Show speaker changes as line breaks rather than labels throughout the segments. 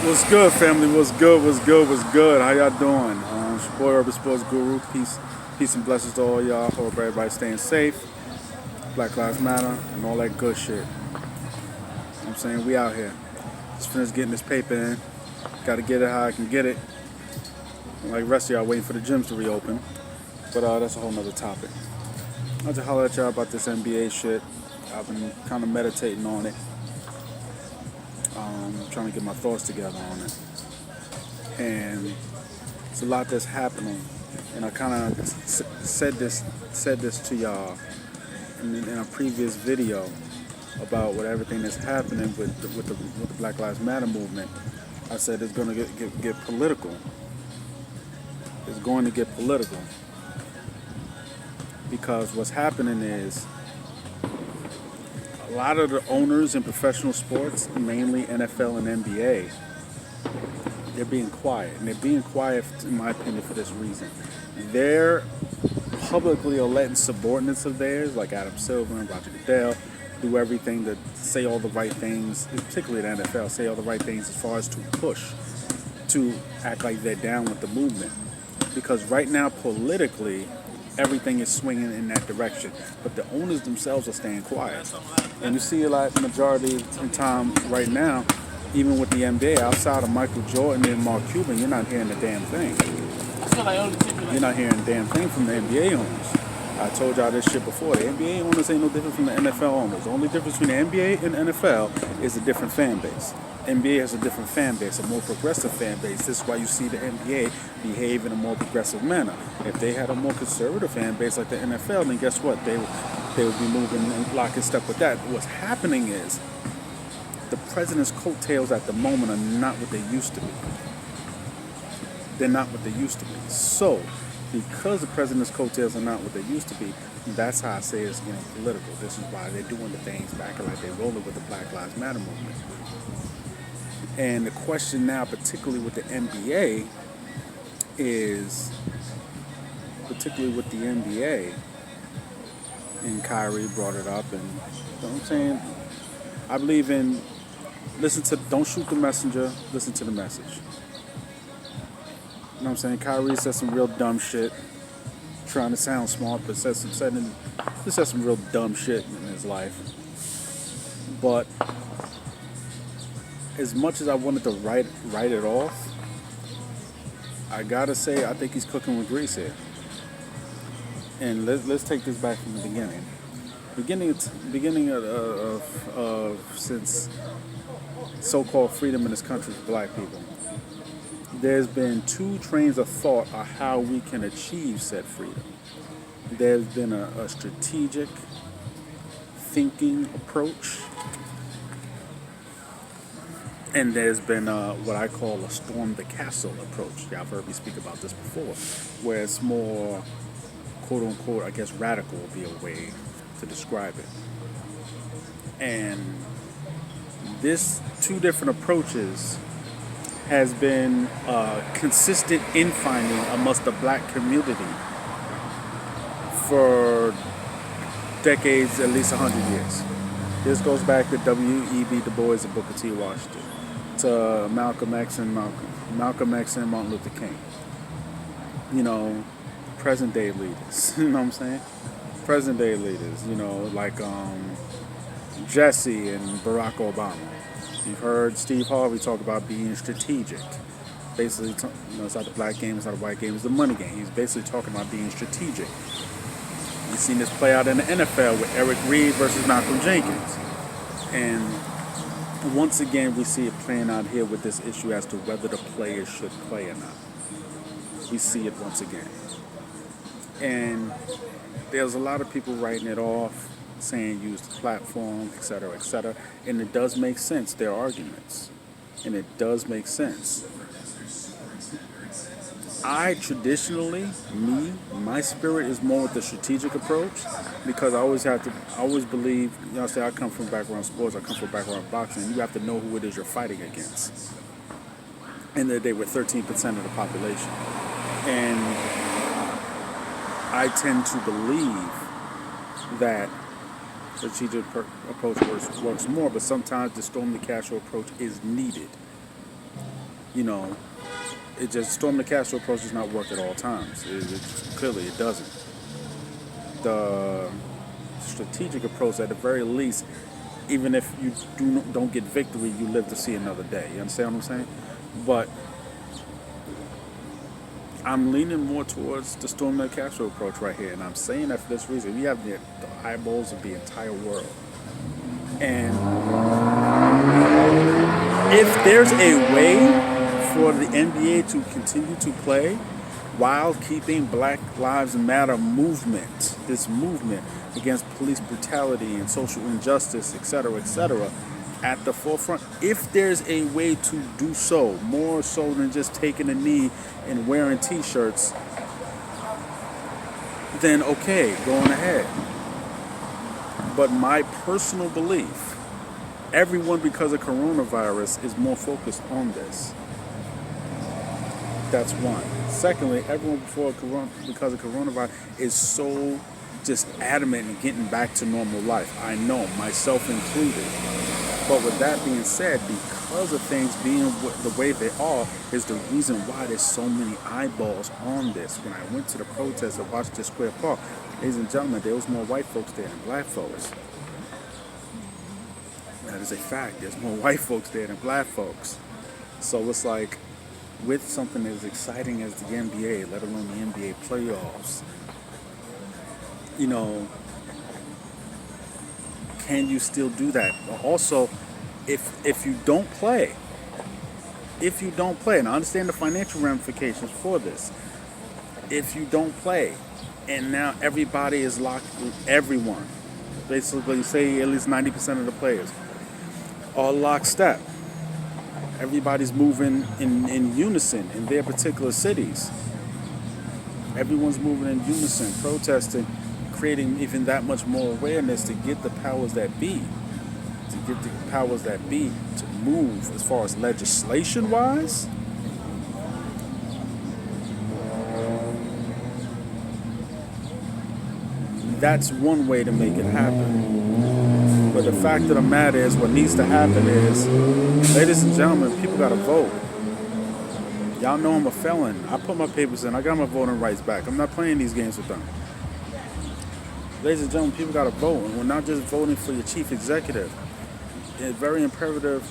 What's good, family? What's good? What's good? What's good? How y'all doing? It's your boy, Urban Sports Guru. Peace and blessings to all y'all. Hope everybody staying safe. Black Lives Matter and all that good shit. You know what I'm saying? We out here. Just finished getting this paper in. Got to get it how I can get it. Like the rest of y'all waiting for the gyms to reopen. But that's a whole nother topic. I'll just holler at y'all about this NBA shit. I've been kind of meditating on it. Trying to get my thoughts together on it. And it's a lot that's happening. And I kind of said this to y'all in a previous video about what everything that's happening with the Black Lives Matter movement. I said it's going to get political. It's going to get political because what's happening is a lot of the owners in professional sports, mainly NFL and NBA, they're being quiet. And they're being quiet, in my opinion, for this reason. They're publicly letting subordinates of theirs, like Adam Silver and Roger Goodell, do everything to say all the right things, particularly the NFL, say all the right things as far as to push, to act like they're down with the movement. Because right now, politically, everything is swinging in that direction. But the owners themselves are staying quiet. And you see a lot, majority of time right now, even with the NBA, outside of Michael Jordan and Mark Cuban, you're not hearing a damn thing. You're not hearing a damn thing from the NBA owners. I told y'all this shit before. The NBA owners ain't no different from the NFL owners. The only difference between the NBA and NFL is a different fan base. NBA has a different fan base, a more progressive fan base. This is why you see the NBA behave in a more progressive manner. If they had a more conservative fan base like the NFL, then guess what? They would be moving in lock and step with that. What's happening is the president's coattails at the moment are not what they used to be. They're not what they used to be. So, because the president's coattails are not what they used to be, that's how I say it's getting political. This is why they're doing the things back like they're rolling with the Black Lives Matter movement. And the question now, particularly with the NBA, is, particularly with the NBA, and Kyrie brought it up, and you know what I'm saying? I believe in, don't shoot the messenger, listen to the message. You know what I'm saying? Kyrie said some real dumb shit, trying to sound smart, but said some real dumb shit in his life. But as much as I wanted to write it off, I gotta say I think he's cooking with grease here. And let's take this back from the beginning. Beginning of since so-called freedom in this country for black people, there's been two trains of thought on how we can achieve said freedom. There's been a strategic thinking approach, and there's been what I call a storm the castle approach. Y'all have heard me speak about this before, where it's more, quote unquote, I guess radical would be a way to describe it. And this two different approaches has been consistent in finding amongst the black community for decades, at least 100 years. This goes back to W.E.B. Du Bois and Booker T. Washington, to Malcolm X and Martin Luther King. You know, present day leaders. You know what I'm saying? Present day leaders. You know, like Jesse and Barack Obama. You've heard Steve Harvey talk about being strategic. Basically, it's not the black game, it's not the white game, it's the money game. He's basically talking about being strategic. You've seen this play out in the NFL with Eric Reid versus Malcolm Jenkins. And once again, we see it playing out here with this issue as to whether the players should play or not. We see it once again. And there's a lot of people writing it off, saying use the platform, etc., etc. And it does make sense, their arguments. And it does make sense. I traditionally, my spirit is more with the strategic approach, because I always believe, say I come from background sports, I come from background boxing, you have to know who it is you're fighting against. And they were 13% of the population. And I tend to believe that strategic approach works more, but sometimes the storm the castle approach is needed. You know, it just storm the castle approach does not work at all times. Clearly, it doesn't. The strategic approach, at the very least, even if you don't get victory, you live to see another day. You understand what I'm saying? But I'm leaning more towards the storm the castle approach right here, and I'm saying that for this reason. We have the eyeballs of the entire world, and if there's a way for the NBA to continue to play while keeping Black Lives Matter movement, this movement against police brutality and social injustice, etc., at the forefront, if there's a way to do so, more so than just taking a knee and wearing t-shirts, then okay, go on ahead. But my personal belief, everyone because of coronavirus is more focused on this. That's one. Secondly, everyone because of coronavirus is so just adamant in getting back to normal life. I know, myself included. But with that being said, because of things being the way they are, is the reason why there's so many eyeballs on this. When I went to the protest at Washington Square Park, ladies and gentlemen, there was more white folks there than black folks. That is a fact. There's more white folks there than black folks. So it's like, with something as exciting as the NBA, let alone the NBA playoffs, you know, can you still do that? Also, if you don't play, and I understand the financial ramifications for this, if you don't play, and now everybody is locked, everyone, basically say at least 90% of the players, are lockstep. Everybody's moving in unison in their particular cities. Everyone's moving in unison, protesting, creating even that much more awareness to get the powers that be, to move as far as legislation-wise. That's one way to make it happen. But the fact of the matter is, what needs to happen is, ladies and gentlemen, people gotta vote. Y'all know I'm a felon. I put my papers in. I got my voting rights back. I'm not playing these games with them. Ladies and gentlemen, people got to vote. And we're not just voting for your chief executive. It's very imperative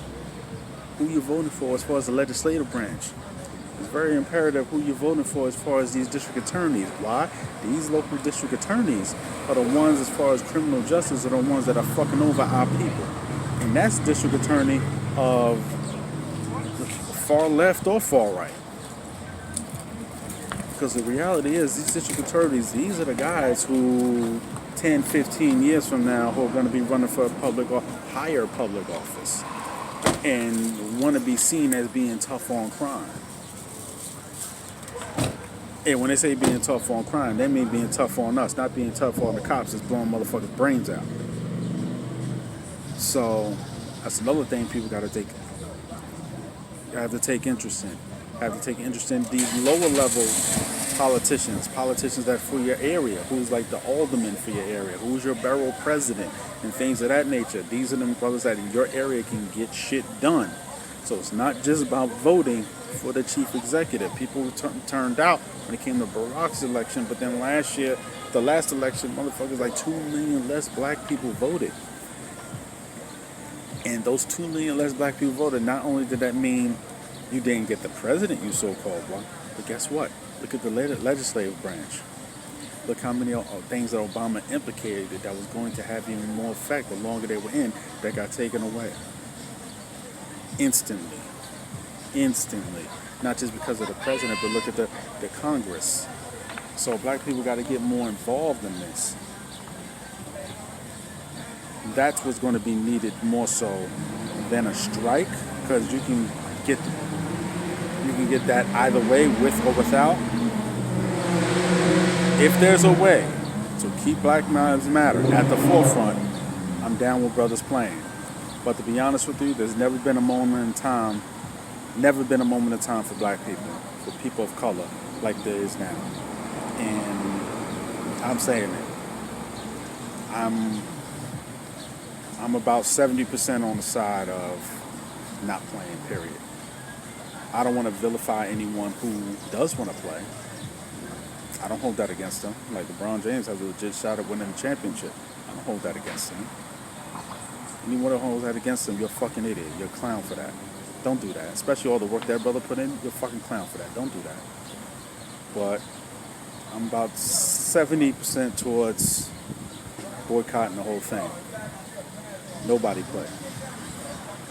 who you're voting for as far as the legislative branch. It's very imperative who you're voting for as far as these district attorneys. Why? These local district attorneys are the ones, as far as criminal justice, are the ones that are fucking over our people. And that's district attorney of far left or far right. Because the reality is, these district attorneys, these are the guys who 10, 15 years from now who are going to be running for a public or higher public office and want to be seen as being tough on crime. And when they say being tough on crime, they mean being tough on us, not being tough on the cops that's blowing motherfuckers' brains out. So that's another thing people got to take interest in. Have to take interest in these lower level politicians that for your area, who's like the alderman for your area, who's your borough president, and things of that nature. These are the brothers that in your area can get shit done. So it's not just about voting for the chief executive. People turned out when it came to Barack's election, but then the last election, motherfuckers, like 2 million less black people voted. And those 2 million less black people voted, not only did that mean you didn't get the president, you so-called one, but guess what? Look at the legislative branch. Look how many things that Obama implicated that was going to have even more effect the longer they were in, that got taken away. Instantly. Not just because of the president, but look at the Congress. So black people got to get more involved in this. That's what's going to be needed more so than a strike, because you can get that either way, with or without. If there's a way to keep Black Lives Matter at the forefront, I'm down with brothers playing. But to be honest with you, there's never been a moment in time for black people, for people of color, like there is now. And I'm saying it. I'm about 70% on the side of not playing, period. I don't want to vilify anyone who does want to play. I don't hold that against them. Like LeBron James has a legit shot at winning the championship. I don't hold that against him. Anyone who holds that against him, you're a fucking idiot. You're a clown for that. Don't do that. Especially all the work that brother put in, you're a fucking clown for that. Don't do that. But I'm about 70% towards boycotting the whole thing. Nobody play.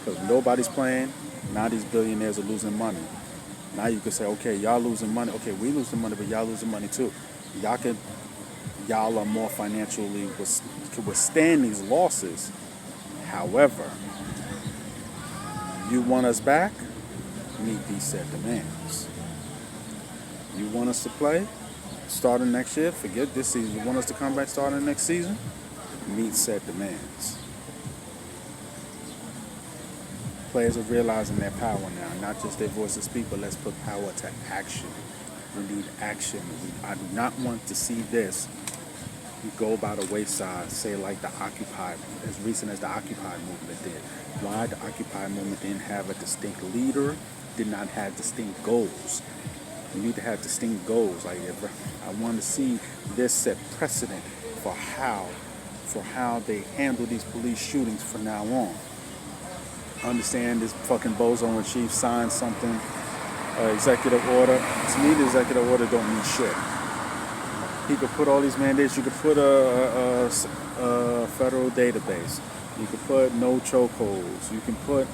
Because nobody's playing, now these billionaires are losing money. Now you can say, okay, y'all losing money. Okay, we losing money, but y'all losing money too. Y'all are more financially, can withstand these losses. However, you want us back? Meet these said demands. You want us to play? Starting next year? Forget this season. You want us to come back starting next season? Meet said demands. Players are realizing their power now, not just their voice to speak, but let's put power to action. We need action. I do not want to see this go by the wayside, say like the Occupy, as recent as the Occupy movement did. Why the Occupy movement didn't have a distinct leader, did not have distinct goals. You need to have distinct goals. Like I want to see this set precedent for how they handle these police shootings from now on. Understand this fucking bozo in chief signed something, executive order. To me, the executive order don't mean shit. He could put all these mandates. You could put a federal database. You could put no chokeholds. You can put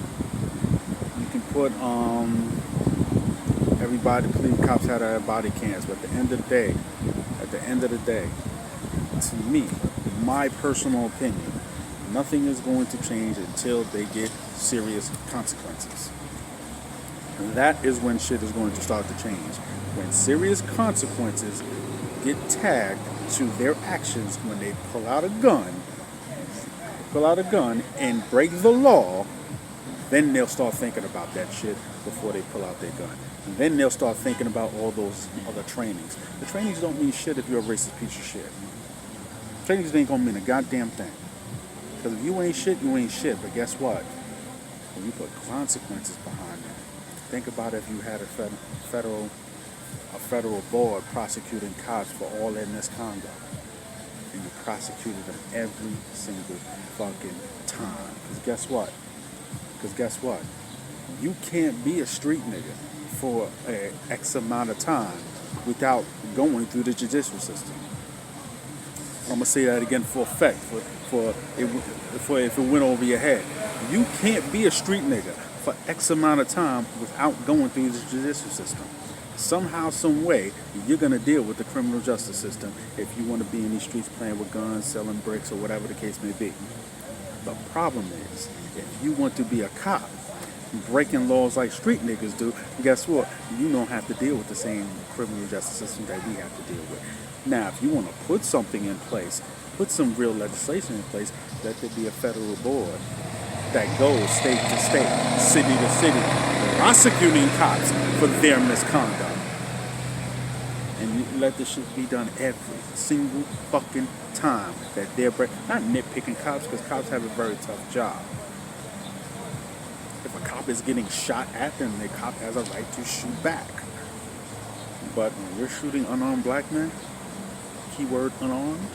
everybody. Police cops had a body cams. But at the end of the day, to me, my personal opinion, nothing is going to change until they get serious consequences. And that is when shit is going to start to change. When serious consequences get tagged to their actions when they pull out a gun and break the law, then they'll start thinking about that shit before they pull out their gun. And then they'll start thinking about all those other trainings. The trainings don't mean shit if you're a racist piece of shit. Trainings ain't gonna mean a goddamn thing. Because if you ain't shit, you ain't shit. But guess what? When you put consequences behind it, think about if you had a federal board prosecuting cops for all their misconduct. And you prosecuted them every single fucking time. Because guess what? You can't be a street nigga for an X amount of time without going through the judicial system. I'm going to say that again for effect, for if it went over your head. You can't be a street nigga for X amount of time without going through the judicial system. Somehow, some way, you're going to deal with the criminal justice system if you want to be in these streets playing with guns, selling bricks, or whatever the case may be. The problem is, if you want to be a cop, breaking laws like street niggas do, guess what? You don't have to deal with the same criminal justice system that we have to deal with. Now, if you want to put something in place, put some real legislation in place, let there be a federal board that goes state to state, city to city, prosecuting cops for their misconduct. And you let this shit be done every single fucking time that they're not nitpicking cops, because cops have a very tough job. If a cop is getting shot at them, the cop has a right to shoot back. But when you're shooting unarmed black men, keyword unarmed,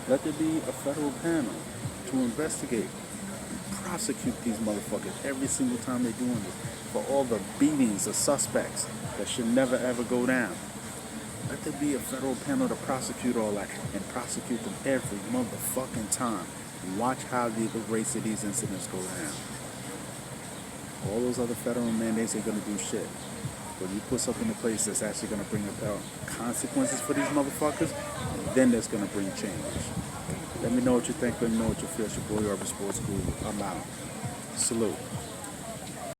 let there be a federal panel to investigate and prosecute these motherfuckers every single time they're doing this for all the beatings of suspects that should never ever go down. Let there be a federal panel to prosecute all that and prosecute them every motherfucking time. And watch how the rates of these incidents go down. All those other federal mandates ain't gonna do shit. When you put something in place that's actually going to bring about consequences for these motherfuckers, then that's going to bring change. Let me know what you think. Let me know what you feel. It's your boy, Urban Sports Guru. I'm out. Salute.